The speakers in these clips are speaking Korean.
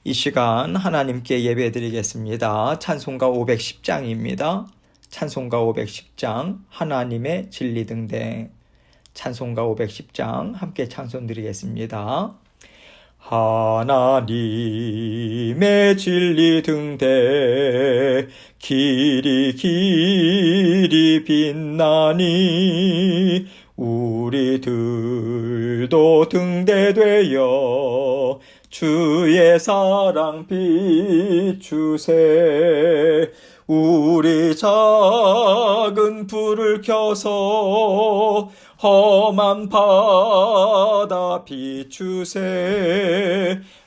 이 시간 하나님께 예배드리겠습니다. 찬송가 510장입니다. 찬송가 510장 하나님의 진리 등대. 찬송가 510장 함께 찬송 드리겠습니다. 하나님의 진리 등대 길이 빛나니 우리들도 등대되어 주의 사랑 비추세. 우리 작은 불을 켜서 험한 바다 비추세.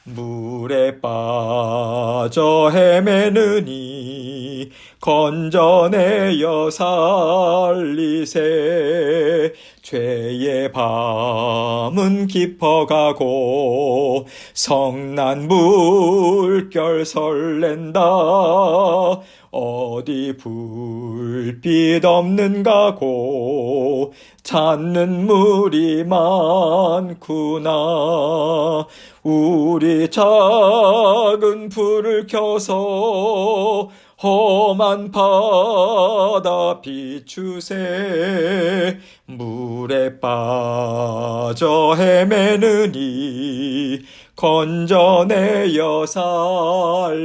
물에 빠져 헤매느니 건져내어 살리세. 죄의 밤은 깊어가고 성난 물결 설렌다. 어디 불빛 없는가고 찾는 물이 많구나. 우리 작은 불을 켜서 험한 바다 비추세. 물에 빠져 헤매느니 건져내어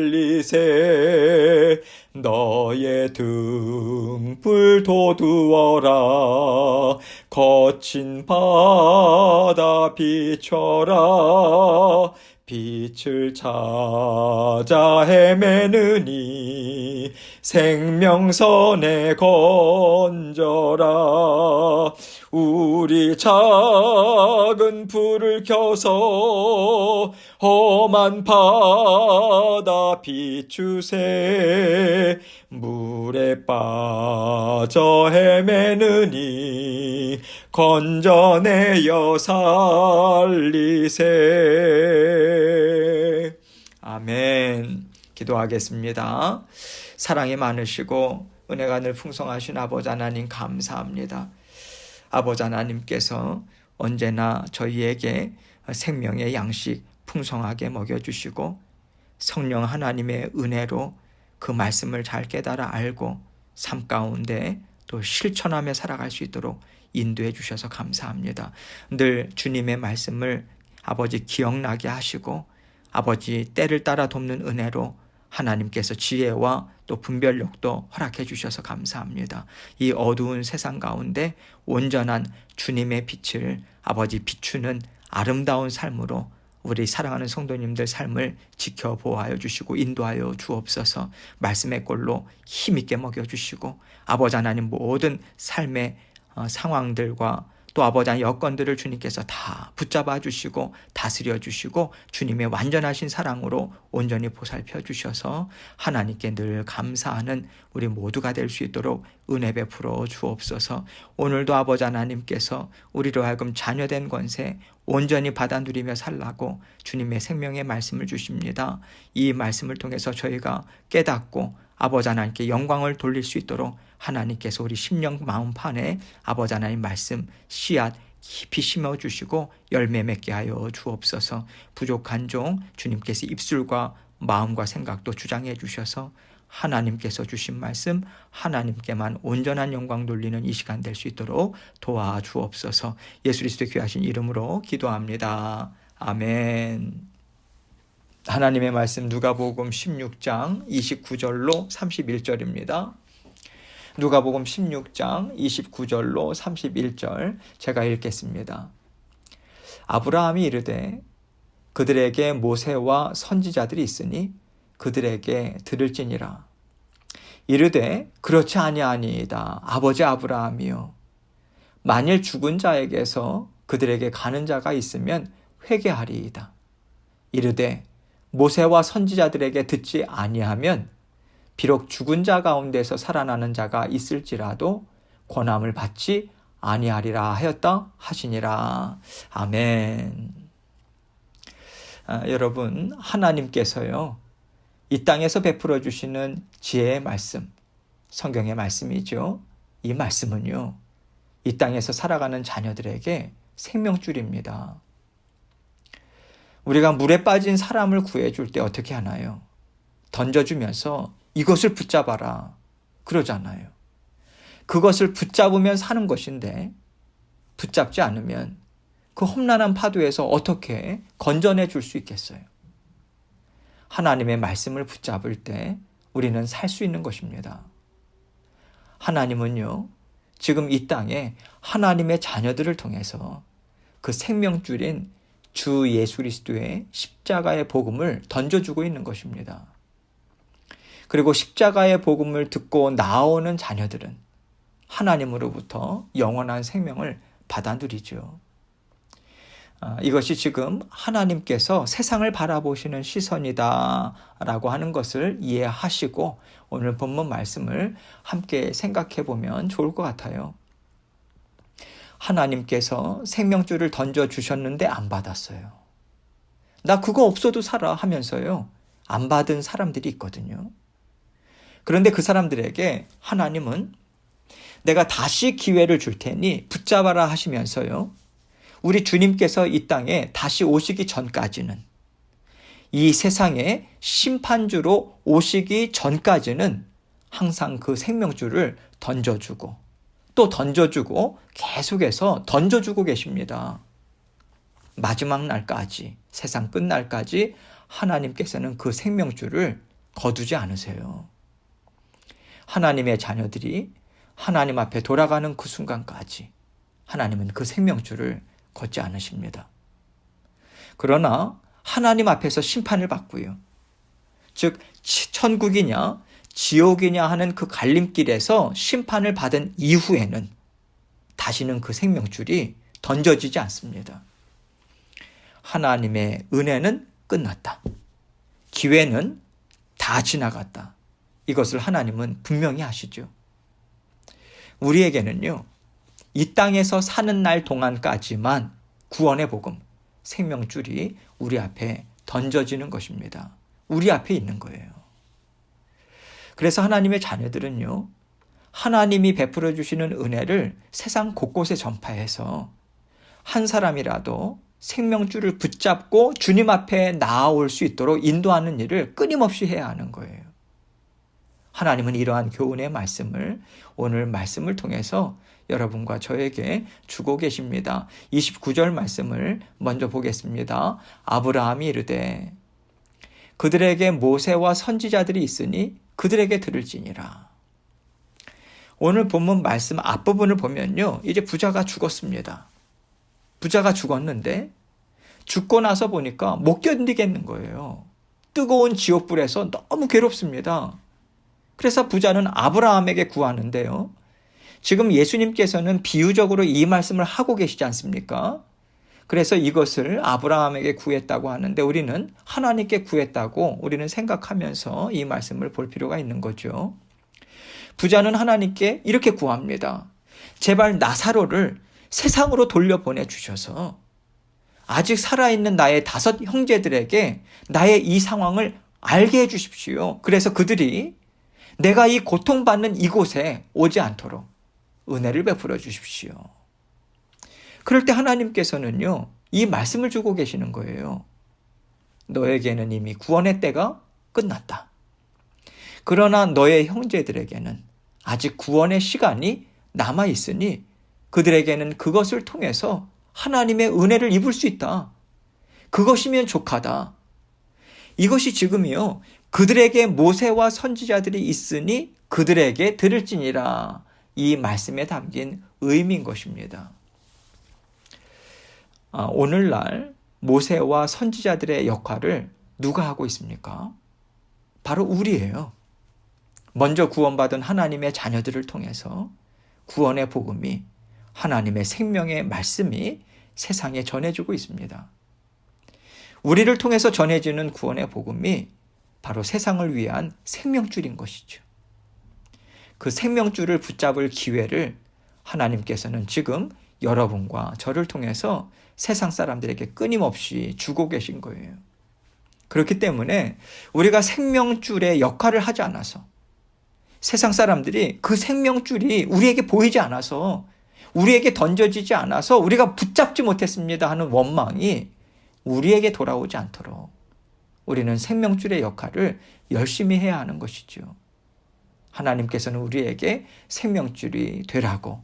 살리세. 너의 등불 돋우어라. 거친 바다 비춰라. 빛을 찾아 헤매느니 생명선에 건져라. 우리 작은 불을 켜서 험한 바다 비추세. 물에 빠져 헤매느니 건져내어 살리세. 아멘. 기도하겠습니다. 사랑이 많으시고 은혜가 늘 풍성하신 아버지 하나님 감사합니다. 아버지 하나님께서 언제나 저희에게 생명의 양식 풍성하게 먹여주시고 성령 하나님의 은혜로 그 말씀을 잘 깨달아 알고 삶 가운데 또 실천하며 살아갈 수 있도록 인도해 주셔서 감사합니다. 늘 주님의 말씀을 아버지 기억나게 하시고 아버지 때를 따라 돕는 은혜로 하나님께서 지혜와 또 분별력도 허락해 주셔서 감사합니다. 이 어두운 세상 가운데 온전한 주님의 빛을 아버지 비추는 아름다운 삶으로 우리 사랑하는 성도님들 삶을 지켜보아여 주시고 인도하여 주옵소서. 말씀의 꼴로 힘있게 먹여주시고 아버지 하나님 모든 삶의 상황들과 또 아버지 하나님 여건들을 주님께서 다 붙잡아 주시고 다스려 주시고 주님의 완전하신 사랑으로 온전히 보살펴 주셔서 하나님께 늘 감사하는 우리 모두가 될 수 있도록 은혜 베풀어 주옵소서. 오늘도 아버지 하나님께서 우리로 하여금 자녀된 권세 온전히 받아 누리며 살라고 주님의 생명의 말씀을 주십니다. 이 말씀을 통해서 저희가 깨닫고 아버지 하나님께 영광을 돌릴 수 있도록 하나님께서 우리 심령 마음판에 아버지 하나님 말씀 씨앗 깊이 심어주시고 열매 맺게 하여 주옵소서. 부족한 종 주님께서 입술과 마음과 생각도 주장해 주셔서 하나님께서 주신 말씀 하나님께만 온전한 영광 돌리는 이 시간 될 수 있도록 도와주옵소서. 예수 그리스도의 귀하신 이름으로 기도합니다. 아멘. 하나님의 말씀 누가복음 16장 29절로 31절입니다. 누가복음 16장 29절로 31절 제가 읽겠습니다. 아브라함이 이르되 그들에게 모세와 선지자들이 있으니 그들에게 들을지니라. 이르되 그렇지 아니하니이다. 아버지 아브라함이요 만일 죽은 자에게서 그들에게 가는 자가 있으면 회개하리이다. 이르되 모세와 선지자들에게 듣지 아니하면 비록 죽은 자 가운데서 살아나는 자가 있을지라도 권함을 받지 아니하리라 하였다 하시니라. 아멘. 여러분 하나님께서요 이 땅에서 베풀어 주시는 지혜의 말씀, 성경의 말씀이죠. 이 말씀은요 이 땅에서 살아가는 자녀들에게 생명줄입니다. 우리가 물에 빠진 사람을 구해줄 때 어떻게 하나요? 던져주면서 이것을 붙잡아라 그러잖아요. 그것을 붙잡으면 사는 것인데 붙잡지 않으면 그 험난한 파도에서 어떻게 건져내 줄 수 있겠어요? 하나님의 말씀을 붙잡을 때 우리는 살 수 있는 것입니다. 하나님은요, 지금 이 땅에 하나님의 자녀들을 통해서 그 생명줄인 주 예수 그리스도의 십자가의 복음을 던져주고 있는 것입니다. 그리고 십자가의 복음을 듣고 나오는 자녀들은 하나님으로부터 영원한 생명을 받아 누리죠. 이것이 지금 하나님께서 세상을 바라보시는 시선이다라고 하는 것을 이해하시고 오늘 본문 말씀을 함께 생각해 보면 좋을 것 같아요. 하나님께서 생명줄을 던져주셨는데 안 받았어요. 나 그거 없어도 살아 하면서요. 안 받은 사람들이 있거든요. 그런데 그 사람들에게 하나님은 내가 다시 기회를 줄 테니 붙잡아라 하시면서요. 우리 주님께서 이 땅에 다시 오시기 전까지는, 이 세상에 심판주로 오시기 전까지는 항상 그 생명줄을 던져주고 또 던져주고 계속해서 던져주고 계십니다. 마지막 날까지, 세상 끝날까지 하나님께서는 그 생명줄을 거두지 않으세요. 하나님의 자녀들이 하나님 앞에 돌아가는 그 순간까지 하나님은 그 생명줄을 걷지 않으십니다. 그러나 하나님 앞에서 심판을 받고요. 즉 천국이냐 지옥이냐 하는 그 갈림길에서 심판을 받은 이후에는 다시는 그 생명줄이 던져지지 않습니다. 하나님의 은혜는 끝났다. 기회는 다 지나갔다. 이것을 하나님은 분명히 아시죠. 우리에게는요, 이 땅에서 사는 날 동안까지만 구원의 복음, 생명줄이 우리 앞에 던져지는 것입니다. 우리 앞에 있는 거예요. 그래서 하나님의 자녀들은요, 하나님이 베풀어 주시는 은혜를 세상 곳곳에 전파해서 한 사람이라도 생명줄을 붙잡고 주님 앞에 나아올 수 있도록 인도하는 일을 끊임없이 해야 하는 거예요. 하나님은 이러한 교훈의 말씀을 오늘 말씀을 통해서 여러분과 저에게 주고 계십니다. 29절 말씀을 먼저 보겠습니다. 아브라함이 이르되 그들에게 모세와 선지자들이 있으니 그들에게 들을지니라. 오늘 본문 말씀 앞부분을 보면요, 이제 부자가 죽었습니다. 부자가 죽었는데 죽고 나서 보니까 못 견디겠는 거예요. 뜨거운 지옥불에서 너무 괴롭습니다. 그래서 부자는 아브라함에게 구하는데요. 지금 예수님께서는 비유적으로 이 말씀을 하고 계시지 않습니까? 그래서 이것을 아브라함에게 구했다고 하는데 우리는 하나님께 구했다고 우리는 생각하면서 이 말씀을 볼 필요가 있는 거죠. 부자는 하나님께 이렇게 구합니다. 제발 나사로를 세상으로 돌려보내 주셔서 아직 살아있는 나의 5 형제들에게 나의 이 상황을 알게 해 주십시오. 그래서 그들이 내가 이 고통받는 이곳에 오지 않도록 은혜를 베풀어 주십시오. 그럴 때 하나님께서는요, 이 말씀을 주고 계시는 거예요. 너에게는 이미 구원의 때가 끝났다. 그러나 너의 형제들에게는 아직 구원의 시간이 남아 있으니 그들에게는 그것을 통해서 하나님의 은혜를 입을 수 있다. 그것이면 족하다. 이것이 지금이요, 그들에게 모세와 선지자들이 있으니 그들에게 들을지니라. 이 말씀에 담긴 의미인 것입니다. 오늘날 모세와 선지자들의 역할을 누가 하고 있습니까? 바로 우리예요. 먼저 구원받은 하나님의 자녀들을 통해서 구원의 복음이, 하나님의 생명의 말씀이 세상에 전해지고 있습니다. 우리를 통해서 전해지는 구원의 복음이 바로 세상을 위한 생명줄인 것이죠. 그 생명줄을 붙잡을 기회를 하나님께서는 지금 여러분과 저를 통해서 세상 사람들에게 끊임없이 주고 계신 거예요. 그렇기 때문에 우리가 생명줄의 역할을 하지 않아서, 세상 사람들이 그 생명줄이 우리에게 보이지 않아서, 우리에게 던져지지 않아서 우리가 붙잡지 못했습니다 하는 원망이 우리에게 돌아오지 않도록 우리는 생명줄의 역할을 열심히 해야 하는 것이죠. 하나님께서는 우리에게 생명줄이 되라고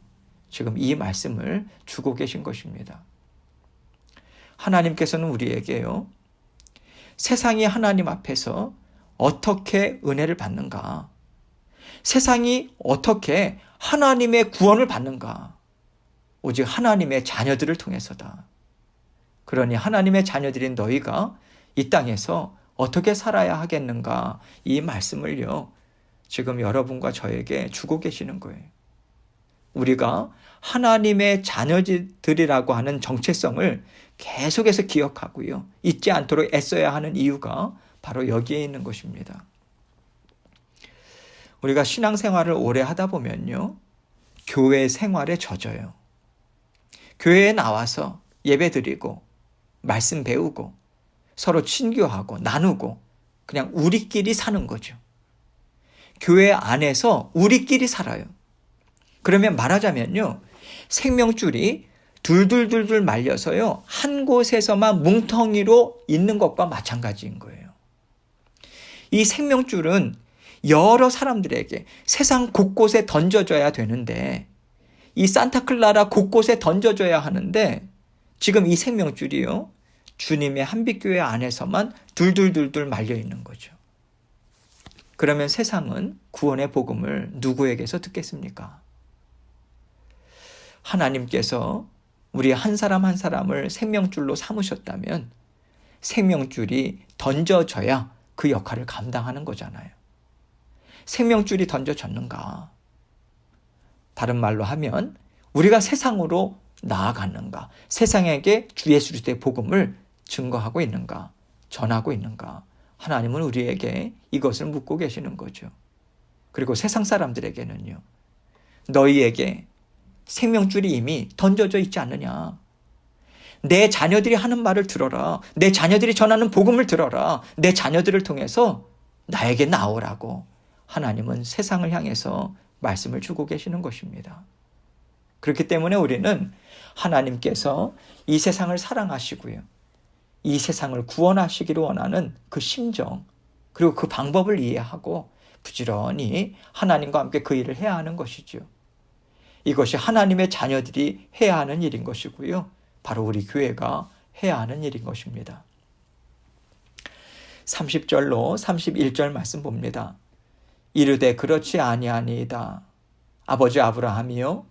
지금 이 말씀을 주고 계신 것입니다. 하나님께서는 우리에게요, 세상이 하나님 앞에서 어떻게 은혜를 받는가, 세상이 어떻게 하나님의 구원을 받는가, 오직 하나님의 자녀들을 통해서다. 그러니 하나님의 자녀들인 너희가 이 땅에서 어떻게 살아야 하겠는가, 이 말씀을요 지금 여러분과 저에게 주고 계시는 거예요. 우리가 하나님의 자녀들이라고 하는 정체성을 계속해서 기억하고요, 잊지 않도록 애써야 하는 이유가 바로 여기에 있는 것입니다. 우리가 신앙생활을 오래 하다 보면요, 교회 생활에 젖어요. 교회에 나와서 예배드리고 말씀 배우고 서로 친교하고 나누고 그냥 우리끼리 사는 거죠. 교회 안에서 우리끼리 살아요. 그러면 말하자면요, 생명줄이 둘둘둘둘 말려서요, 한 곳에서만 뭉텅이로 있는 것과 마찬가지인 거예요. 이 생명줄은 여러 사람들에게 세상 곳곳에 던져져야 되는데, 이 산타클라라 곳곳에 던져져야 하는데, 지금 이 생명줄이요, 주님의 한빛교회 안에서만 둘둘둘둘 말려 있는 거죠. 그러면 세상은 구원의 복음을 누구에게서 듣겠습니까? 하나님께서 우리 한 사람 한 사람을 생명줄로 삼으셨다면 생명줄이 던져져야 그 역할을 감당하는 거잖아요. 생명줄이 던져졌는가? 다른 말로 하면 우리가 세상으로 나아가는가? 세상에게 주 예수 그리스도의 복음을 증거하고 있는가? 전하고 있는가? 하나님은 우리에게 이것을 묻고 계시는 거죠. 그리고 세상 사람들에게는요, 너희에게 생명줄이 이미 던져져 있지 않느냐? 내 자녀들이 하는 말을 들어라. 내 자녀들이 전하는 복음을 들어라. 내 자녀들을 통해서 나에게 나오라고 하나님은 세상을 향해서 말씀을 주고 계시는 것입니다. 그렇기 때문에 우리는 하나님께서 이 세상을 사랑하시고요, 이 세상을 구원하시기를 원하는 그 심정, 그리고 그 방법을 이해하고 부지런히 하나님과 함께 그 일을 해야 하는 것이죠. 이것이 하나님의 자녀들이 해야 하는 일인 것이고요, 바로 우리 교회가 해야 하는 일인 것입니다. 30절로 31절 말씀 봅니다. 이르되 그렇지 아니하니이다. 아버지 아브라함이요,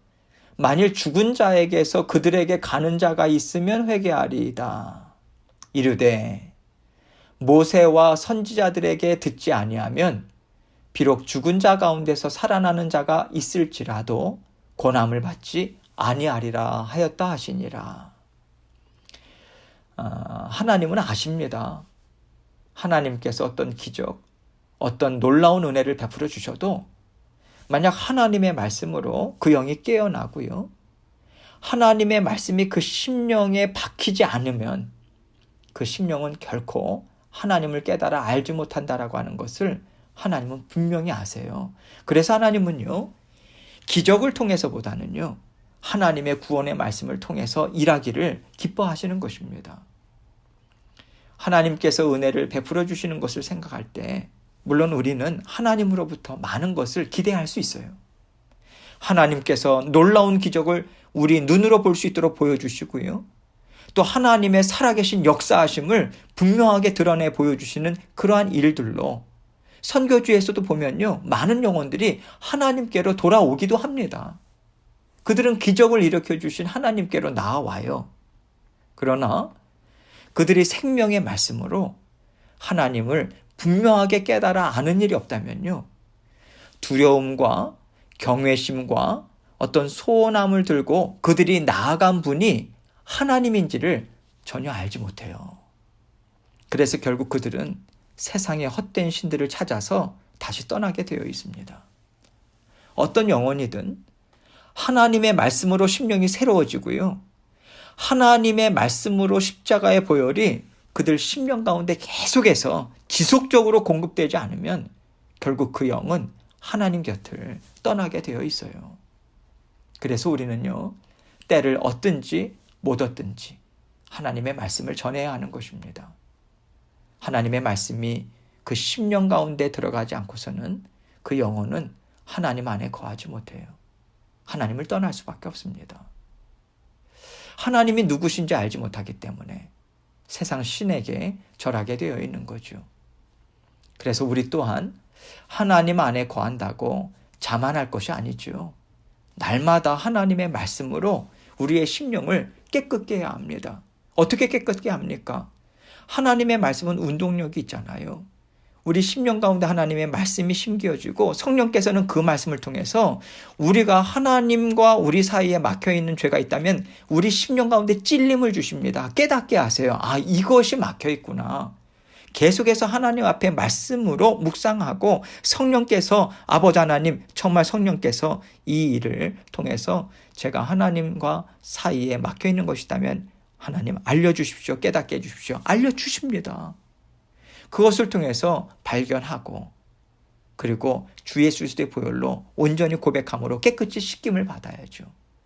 만일 죽은 자에게서 그들에게 가는 자가 있으면 회개하리이다. 이르되 모세와 선지자들에게 듣지 아니하면 비록 죽은 자 가운데서 살아나는 자가 있을지라도 고난을 받지 아니하리라 하였다 하시니라. 하나님은 아십니다. 하나님께서 어떤 기적, 어떤 놀라운 은혜를 베풀어 주셔도 만약 하나님의 말씀으로 그 영이 깨어나고요, 하나님의 말씀이 그 심령에 박히지 않으면 그 심령은 결코 하나님을 깨달아 알지 못한다라고 하는 것을 하나님은 분명히 아세요. 그래서 하나님은요, 기적을 통해서보다는요, 하나님의 구원의 말씀을 통해서 일하기를 기뻐하시는 것입니다. 하나님께서 은혜를 베풀어 주시는 것을 생각할 때 물론 우리는 하나님으로부터 많은 것을 기대할 수 있어요. 하나님께서 놀라운 기적을 우리 눈으로 볼 수 있도록 보여주시고요, 또 하나님의 살아계신 역사하심을 분명하게 드러내 보여주시는 그러한 일들로 선교주에서도 보면요, 많은 영혼들이 하나님께로 돌아오기도 합니다. 그들은 기적을 일으켜 주신 하나님께로 나아와요. 그러나 그들이 생명의 말씀으로 하나님을 분명하게 깨달아 아는 일이 없다면요, 두려움과 경외심과 어떤 소원함을 들고 그들이 나아간 분이 하나님인지를 전혀 알지 못해요. 그래서 결국 그들은 세상의 헛된 신들을 찾아서 다시 떠나게 되어 있습니다. 어떤 영혼이든 하나님의 말씀으로 심령이 새로워지고요, 하나님의 말씀으로 십자가의 보혈이 그들 심령 가운데 계속해서 지속적으로 공급되지 않으면 결국 그 영은 하나님 곁을 떠나게 되어 있어요. 그래서 우리는요, 때를 얻든지 못 얻든지 하나님의 말씀을 전해야 하는 것입니다. 하나님의 말씀이 그 심령 가운데 들어가지 않고서는 그 영혼은 하나님 안에 거하지 못해요. 하나님을 떠날 수밖에 없습니다. 하나님이 누구신지 알지 못하기 때문에 세상 신에게 절하게 되어 있는 거죠. 그래서 우리 또한 하나님 안에 거한다고 자만할 것이 아니죠. 날마다 하나님의 말씀으로 우리의 심령을 깨끗게 해야 합니다. 어떻게 깨끗게 합니까? 하나님의 말씀은 운동력이 있잖아요. 우리 심령 가운데 하나님의 말씀이 심겨지고 성령께서는 그 말씀을 통해서 우리가 하나님과 우리 사이에 막혀있는 죄가 있다면 우리 심령 가운데 찔림을 주십니다. 깨닫게 하세요. 아, 이것이 막혀있구나. 계속해서 하나님 앞에 말씀으로 묵상하고 성령께서 아버지 하나님, 정말 성령께서 이 일을 통해서 제가 하나님과 사이에 막혀있는 것이 있다면 하나님 알려주십시오. 깨닫게 해주십시오. 알려주십니다. 그것을 통해서 발견하고 그리고 주 예수 그리스도의 보혈로 온전히 고백함으로 깨끗이 씻김을 받아야죠.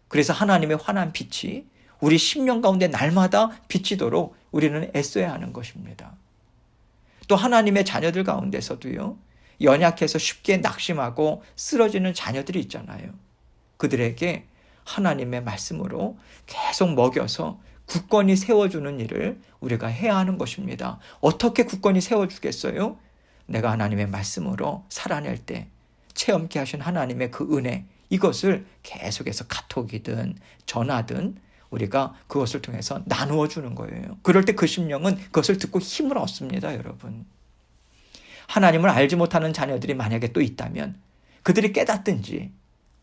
그래서 하나님의 환한 빛이 우리 심령 가운데 날마다 비치도록 우리는 애써야 하는 것입니다. 또 하나님의 자녀들 가운데서도요, 연약해서 쉽게 낙심하고 쓰러지는 자녀들이 있잖아요. 그들에게 하나님의 말씀으로 계속 먹여서 굳건히 세워주는 일을 우리가 해야 하는 것입니다. 어떻게 굳건히 세워주겠어요? 내가 하나님의 말씀으로 살아낼 때 체험케 하신 하나님의 그 은혜, 이것을 계속해서 카톡이든 전화든 우리가 그것을 통해서 나누어 주는 거예요. 그럴 때 그 심령은 그것을 듣고 힘을 얻습니다, 여러분. 하나님을 알지 못하는 자녀들이 만약에 또 있다면 그들이 깨닫든지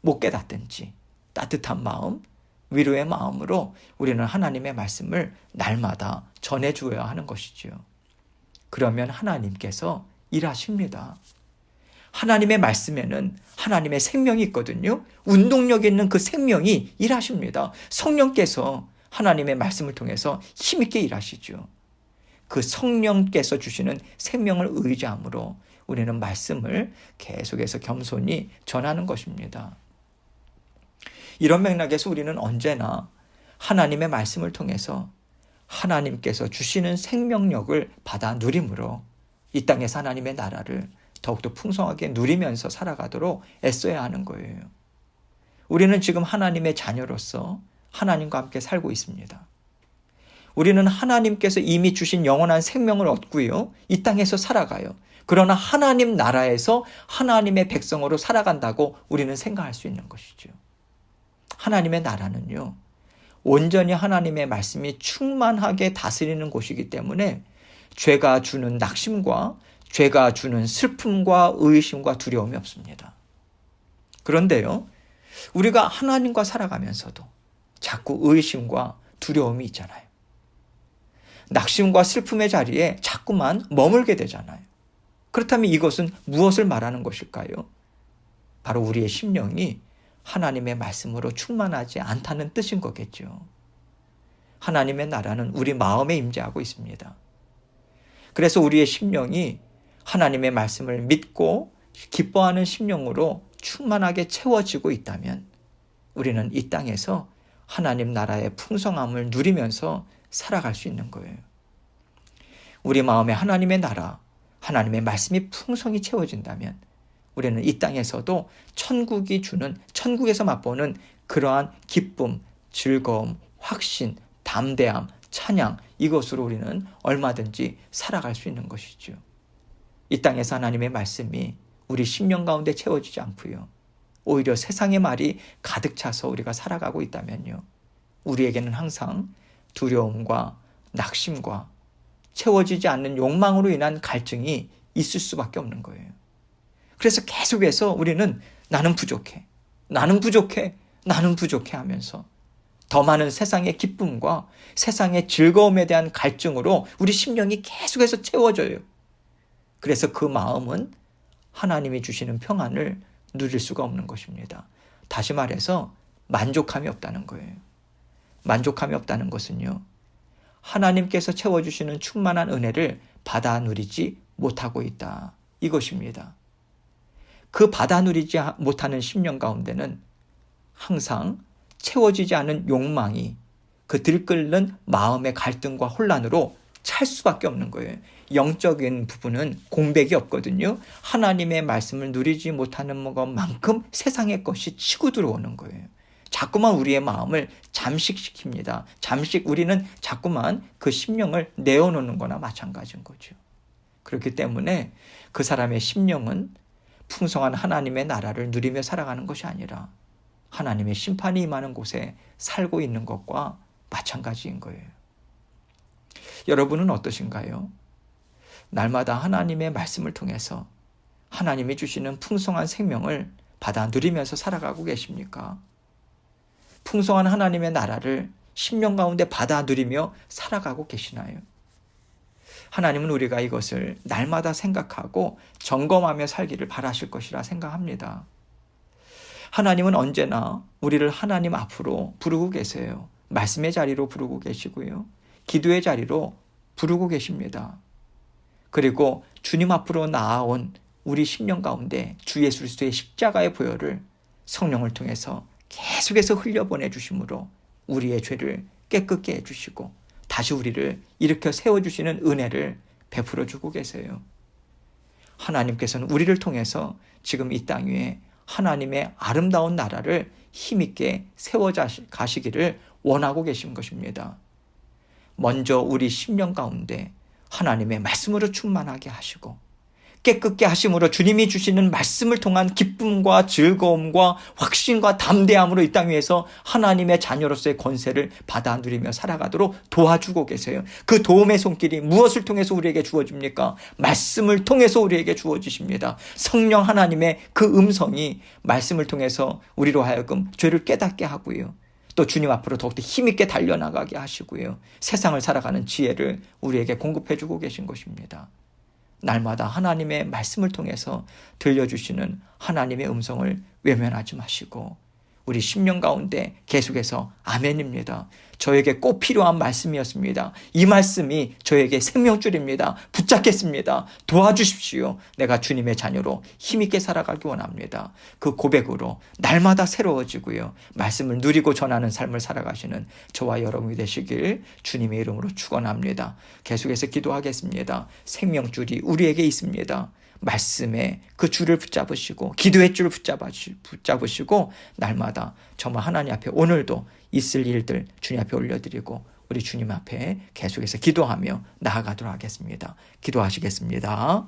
못 깨닫든지 따뜻한 마음, 위로의 마음으로 우리는 하나님의 말씀을 날마다 전해주어야 하는 것이지요. 그러면 하나님께서 일하십니다. 하나님의 말씀에는 하나님의 생명이 있거든요. 운동력 있는 그 생명이 일하십니다. 성령께서 하나님의 말씀을 통해서 힘있게 일하시죠. 그 성령께서 주시는 생명을 의지함으로 우리는 말씀을 계속해서 겸손히 전하는 것입니다. 이런 맥락에서 우리는 언제나 하나님의 말씀을 통해서 하나님께서 주시는 생명력을 받아 누림으로 이 땅에서 하나님의 나라를 더욱더 풍성하게 누리면서 살아가도록 애써야 하는 거예요. 우리는 지금 하나님의 자녀로서 하나님과 함께 살고 있습니다. 우리는 하나님께서 이미 주신 영원한 생명을 얻고요, 이 땅에서 살아가요. 그러나 하나님 나라에서 하나님의 백성으로 살아간다고 우리는 생각할 수 있는 것이죠. 하나님의 나라는요, 온전히 하나님의 말씀이 충만하게 다스리는 곳이기 때문에 죄가 주는 낙심과 죄가 주는 슬픔과 의심과 두려움이 없습니다. 그런데요, 우리가 하나님과 살아가면서도 자꾸 의심과 두려움이 있잖아요. 낙심과 슬픔의 자리에 자꾸만 머물게 되잖아요. 그렇다면 이것은 무엇을 말하는 것일까요? 바로 우리의 심령이 하나님의 말씀으로 충만하지 않다는 뜻인 거겠죠. 하나님의 나라는 우리 마음에 임재하고 있습니다. 그래서 우리의 심령이 하나님의 말씀을 믿고 기뻐하는 심령으로 충만하게 채워지고 있다면 우리는 이 땅에서 하나님 나라의 풍성함을 누리면서 살아갈 수 있는 거예요. 우리 마음에 하나님의 나라, 하나님의 말씀이 풍성히 채워진다면 우리는 이 땅에서도 천국이 주는, 천국에서 맛보는 그러한 기쁨, 즐거움, 확신, 담대함, 찬양, 이것으로 우리는 얼마든지 살아갈 수 있는 것이죠. 이 땅에서 하나님의 말씀이 우리 심령 가운데 채워지지 않고요, 오히려 세상의 말이 가득 차서 우리가 살아가고 있다면요, 우리에게는 항상 두려움과 낙심과 채워지지 않는 욕망으로 인한 갈증이 있을 수밖에 없는 거예요. 그래서 계속해서 우리는 나는 부족해, 나는 부족해, 나는 부족해 하면서 더 많은 세상의 기쁨과 세상의 즐거움에 대한 갈증으로 우리 심령이 계속해서 채워져요. 그래서 그 마음은 하나님이 주시는 평안을 누릴 수가 없는 것입니다. 다시 말해서 만족함이 없다는 거예요. 만족함이 없다는 것은요, 하나님께서 채워주시는 충만한 은혜를 받아 누리지 못하고 있다, 이것입니다. 그 받아 누리지 못하는 심령 가운데는 항상 채워지지 않은 욕망이, 그 들끓는 마음의 갈등과 혼란으로 찰 수밖에 없는 거예요. 영적인 부분은 공백이 없거든요. 하나님의 말씀을 누리지 못하는 것만큼 세상의 것이 치고 들어오는 거예요. 자꾸만 우리의 마음을 잠식시킵니다. 우리는 자꾸만 그 심령을 내어놓는 거나 마찬가지인 거죠. 그렇기 때문에 그 사람의 심령은 풍성한 하나님의 나라를 누리며 살아가는 것이 아니라 하나님의 심판이 임하는 곳에 살고 있는 것과 마찬가지인 거예요. 여러분은 어떠신가요? 날마다 하나님의 말씀을 통해서 하나님이 주시는 풍성한 생명을 받아 누리면서 살아가고 계십니까? 풍성한 하나님의 나라를 심령 가운데 받아 누리며 살아가고 계시나요? 하나님은 우리가 이것을 날마다 생각하고 점검하며 살기를 바라실 것이라 생각합니다. 하나님은 언제나 우리를 하나님 앞으로 부르고 계세요. 말씀의 자리로 부르고 계시고요. 기도의 자리로 부르고 계십니다. 그리고 주님 앞으로 나아온 우리 심령 가운데 주 예수 그리스도의 십자가의 보혈을 성령을 통해서 계속해서 흘려보내 주심으로 우리의 죄를 깨끗게 해주시고 다시 우리를 일으켜 세워주시는 은혜를 베풀어 주고 계세요. 하나님께서는 우리를 통해서 지금 이 땅 위에 하나님의 아름다운 나라를 힘있게 세워 가시기를 원하고 계신 것입니다. 먼저 우리 심령 가운데 하나님의 말씀으로 충만하게 하시고 깨끗게 하심으로 주님이 주시는 말씀을 통한 기쁨과 즐거움과 확신과 담대함으로 이 땅 위에서 하나님의 자녀로서의 권세를 받아 누리며 살아가도록 도와주고 계세요. 그 도움의 손길이 무엇을 통해서 우리에게 주어집니까? 말씀을 통해서 우리에게 주어지십니다. 성령 하나님의 그 음성이 말씀을 통해서 우리로 하여금 죄를 깨닫게 하고요. 또 주님 앞으로 더욱더 힘있게 달려나가게 하시고요. 세상을 살아가는 지혜를 우리에게 공급해 주고 계신 것입니다. 날마다 하나님의 말씀을 통해서 들려주시는 하나님의 음성을 외면하지 마시고 우리 심령 가운데 계속해서 아멘입니다. 저에게 꼭 필요한 말씀이었습니다. 이 말씀이 저에게 생명줄입니다. 붙잡겠습니다. 도와주십시오. 내가 주님의 자녀로 힘있게 살아가기 원합니다. 그 고백으로 날마다 새로워지고요. 말씀을 누리고 전하는 삶을 살아가시는 저와 여러분이 되시길 주님의 이름으로 축원합니다. 계속해서 기도하겠습니다. 생명줄이 우리에게 있습니다. 말씀에 그 줄을 붙잡으시고 기도의 줄을 붙잡으시고 날마다 정말 하나님 앞에 오늘도 있을 일들 주님 앞에 올려드리고 우리 주님 앞에 계속해서 기도하며 나아가도록 하겠습니다. 기도하시겠습니다.